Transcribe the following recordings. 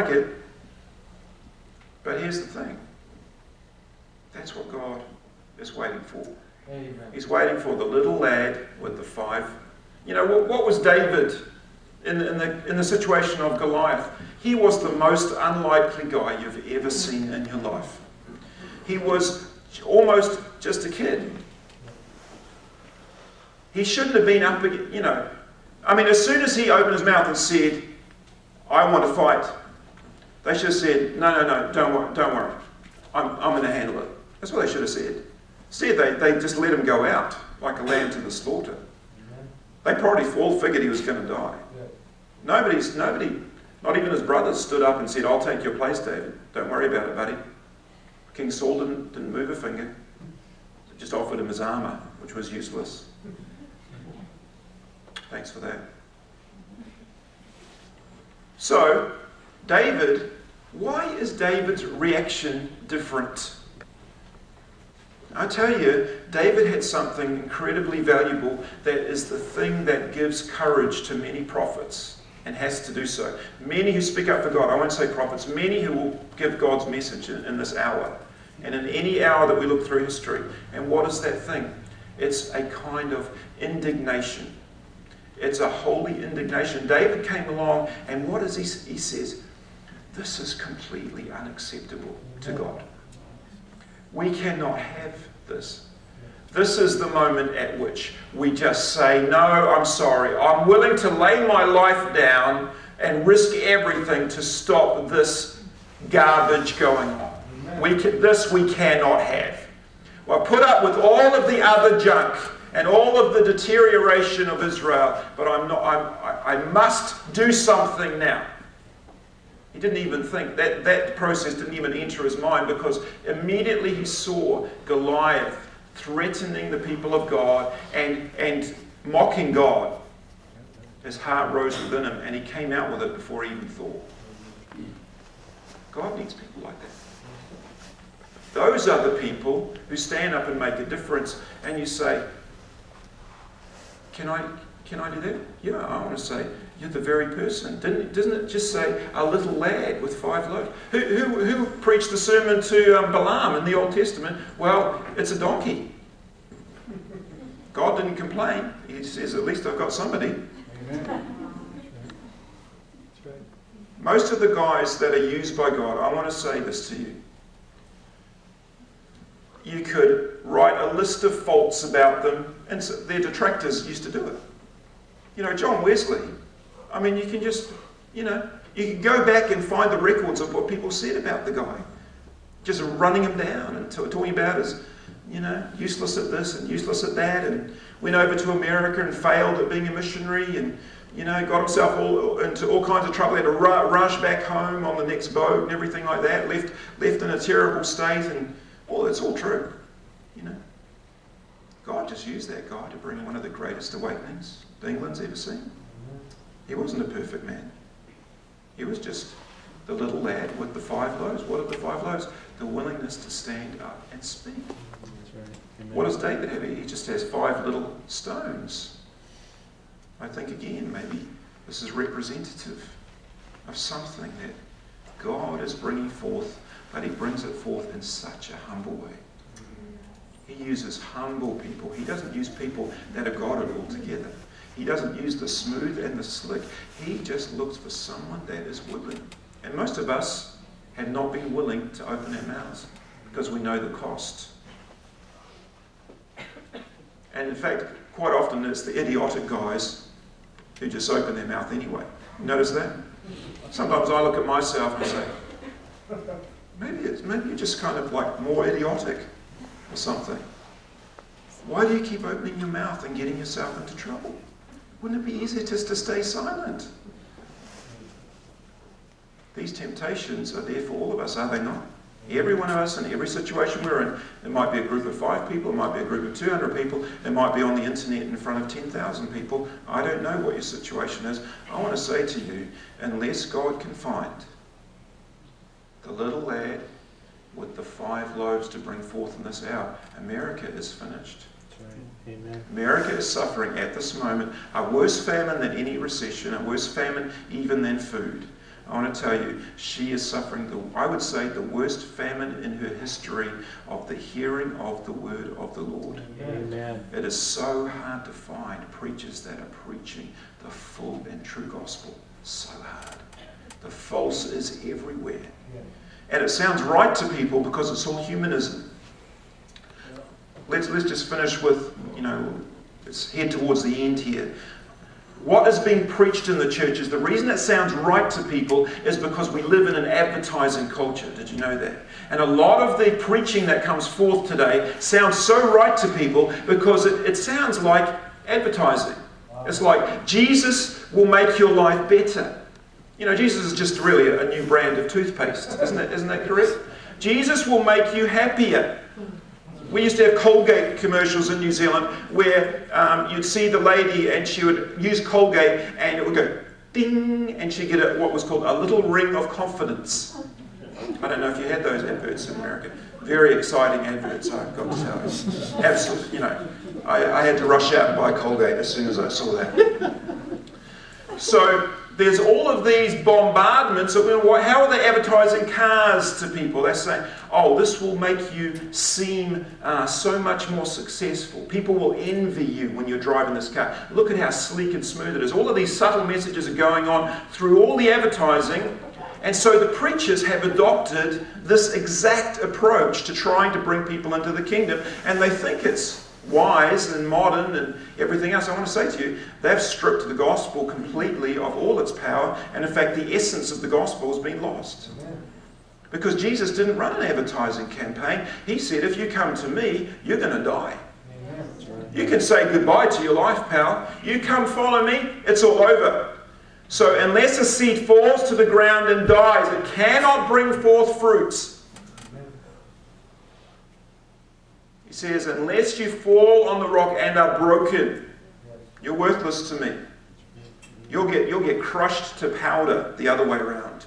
like it. But here's the thing. That's what God is waiting for. Amen. He's waiting for the little lad with the 5. You know, what was David in the situation of Goliath? He was the most unlikely guy you've ever seen in your life. He was almost just a kid. He shouldn't have been up, you know. I mean, as soon as he opened his mouth and said, I want to fight, they should have said, no, don't worry. I'm going to handle it. That's what they should have said. Instead, they just let him go out like a lamb to the slaughter. They probably all figured he was going to die. Nobody, not even his brothers, stood up and said, I'll take your place, David. Don't worry about it, buddy. King Saul didn't move a finger. They just offered him his armour, which was useless. Thanks for that. So, David, why is David's reaction different? I tell you, David had something incredibly valuable that is the thing that gives courage to many prophets and has to do so. Many who speak up for God, I won't say prophets, many who will give God's message in this hour and in any hour that we look through history. And what is that thing? It's a kind of indignation. It's a holy indignation. David came along and what does he says? This is completely unacceptable to God. We cannot have this. This is the moment at which we just say, no, I'm sorry. I'm willing to lay my life down and risk everything to stop this garbage going on. This we cannot have. Well, put up with all of the other junk and all of the deterioration of Israel, but I must do something now. He didn't even think, that process didn't even enter his mind, because immediately he saw Goliath threatening the people of God and mocking God. His heart rose within him and he came out with it before he even thought. God needs people like that. Those are the people who stand up and make a difference, and you say, can I do that? Yeah, I want to say, you're the very person. Doesn't it just say a little lad with 5 loaves? Who preached the sermon to Balaam in the Old Testament? Well, it's a donkey. God didn't complain. He says, at least I've got somebody. Amen. Most of the guys that are used by God, I want to say this to you. You could write a list of faults about them, and their detractors used to do it. You know, John Wesley, I mean, you can just, you can go back and find the records of what people said about the guy. Just running him down and talking about his, useless at this and useless at that, and went over to America and failed at being a missionary, and, got himself into all kinds of trouble. He had to rush back home on the next boat and everything like that, left in a terrible state, and it's all true, God just used that guy to bring one of the greatest awakenings England's ever seen. He wasn't a perfect man. He was just the little lad with the 5 loaves. What are the 5 loaves? The willingness to stand up and speak. That's right. What does David have? He just has 5 little stones. I think again, maybe this is representative of something that God is bringing forth, but he brings it forth in such a humble way. He uses humble people. He doesn't use people that have got it all together. He doesn't use the smooth and the slick. He just looks for someone that is willing. And most of us have not been willing to open our mouths because we know the cost. And in fact, quite often it's the idiotic guys who just open their mouth anyway. Notice that? Sometimes I look at myself and say, maybe you're just kind of like more idiotic or something. Why do you keep opening your mouth and getting yourself into trouble? Wouldn't it be easier just to stay silent? These temptations are there for all of us, are they not? Every one of us in every situation we're in. It might be a group of 5 people, it might be a group of 200 people, it might be on the internet in front of 10,000 people. I don't know what your situation is. I want to say to you, unless God can find the little lad with the 5 loaves to bring forth in this hour, America is finished. Right. Amen. America is suffering at this moment a worse famine than any recession, a worse famine even than food. I want to tell you, she is suffering, I would say, the worst famine in her history of the hearing of the word of the Lord. Amen. It is so hard to find preachers that are preaching the full and true gospel. So hard. The false is everywhere. And it sounds right to people because it's all humanism. Let's just finish with, let's head towards the end here. What is being preached in the churches, the reason it sounds right to people is because we live in an advertising culture. Did you know that? And a lot of the preaching that comes forth today sounds so right to people because it sounds like advertising. It's like, Jesus will make your life better. Jesus is just really a new brand of toothpaste. Isn't that correct? Jesus will make you happier. We used to have Colgate commercials in New Zealand where you'd see the lady and she would use Colgate and it would go ding and she'd get what was called a little ring of confidence. I don't know if you had those adverts in America. Very exciting adverts, I've got to tell you. Absolutely, I had to rush out and buy Colgate as soon as I saw that. So there's all of these bombardments of how are they advertising cars to people? They're saying, oh, this will make you seem so much more successful. People will envy you when you're driving this car. Look at how sleek and smooth it is. All of these subtle messages are going on through all the advertising. And so the preachers have adopted this exact approach to trying to bring people into the kingdom. And they think it's wise and modern and everything else. I want to say to you, they've stripped the gospel completely of all its power, and in fact the essence of the gospel has been lost. Because Jesus didn't run an advertising campaign. He said, if you come to me, you're going to die. You can say goodbye to your life, pal. You come follow me, it's all over. So unless a seed falls to the ground and dies, it cannot bring forth fruits. He says, unless you fall on the rock and are broken, you're worthless to me. You'll get crushed to powder the other way around.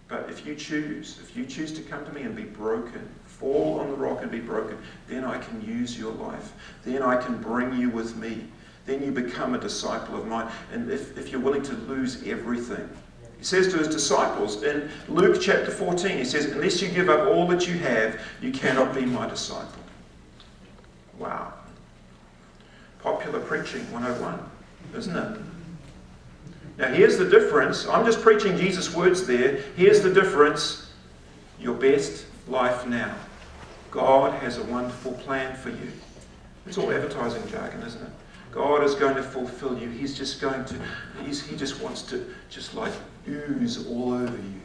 But if you choose to come to me and be broken, fall on the rock and be broken, then I can use your life. Then I can bring you with me. Then you become a disciple of mine. And if you're willing to lose everything. He says to his disciples in Luke chapter 14, he says, unless you give up all that you have, you cannot be my disciple. Wow. Popular preaching 101, isn't it? Now here's the difference. I'm just preaching Jesus' words there. Here's the difference. Your best life now. God has a wonderful plan for you. It's all advertising jargon, isn't it? God is going to fulfill you. He's just going to, he just wants to just like ooze all over you.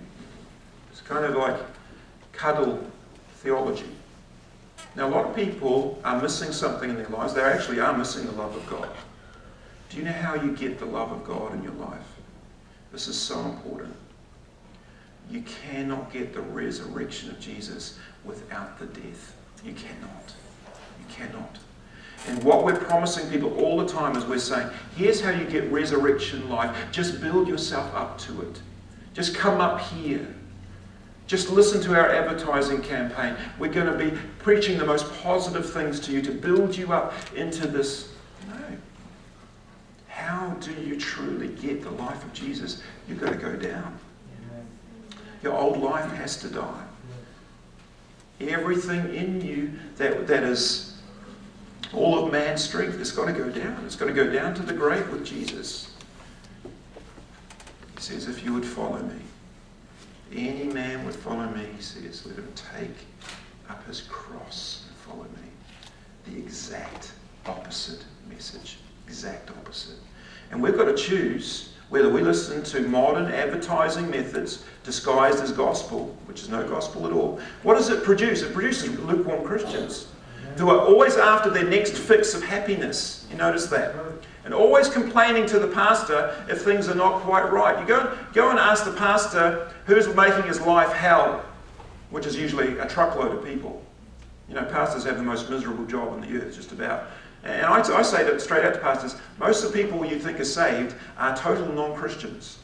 It's kind of like cuddle theology. Now a lot of people are missing something in their lives. They actually are missing the love of God. Do you know how you get the love of God in your life? This is so important. You cannot get the resurrection of Jesus without the death. You cannot. You cannot. And what we're promising people all the time is we're saying, here's how you get resurrection life. Just build yourself up to it. Just come up here. Just listen to our advertising campaign. We're going to be preaching the most positive things to you to build you up into this. No. How do you truly get the life of Jesus? You've got to go down. Your old life has to die. Everything in you that is all of man's strength has got to go down. It's got to go down to the grave with Jesus. He says, if you would follow me, any man would follow me, he says, let him take up his cross and follow me. The exact opposite message. Exact opposite. And we've got to choose whether we listen to modern advertising methods disguised as gospel, which is no gospel at all. What does it produce? It produces lukewarm Christians who are always after their next fix of happiness. You notice that? And always complaining to the pastor if things are not quite right. You go and ask the pastor who's making his life hell, which is usually a truckload of people. You know, pastors have the most miserable job on the earth, just about. And I say that straight out to pastors, most of the people you think are saved are total non-Christians.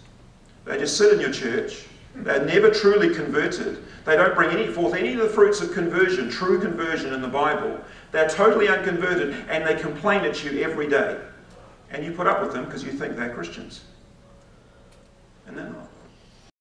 They just sit in your church. They're never truly converted. They don't bring forth any of the fruits of conversion, true conversion in the Bible. They're totally unconverted, and they complain at you every day. And you put up with them because you think they're Christians. and they're not.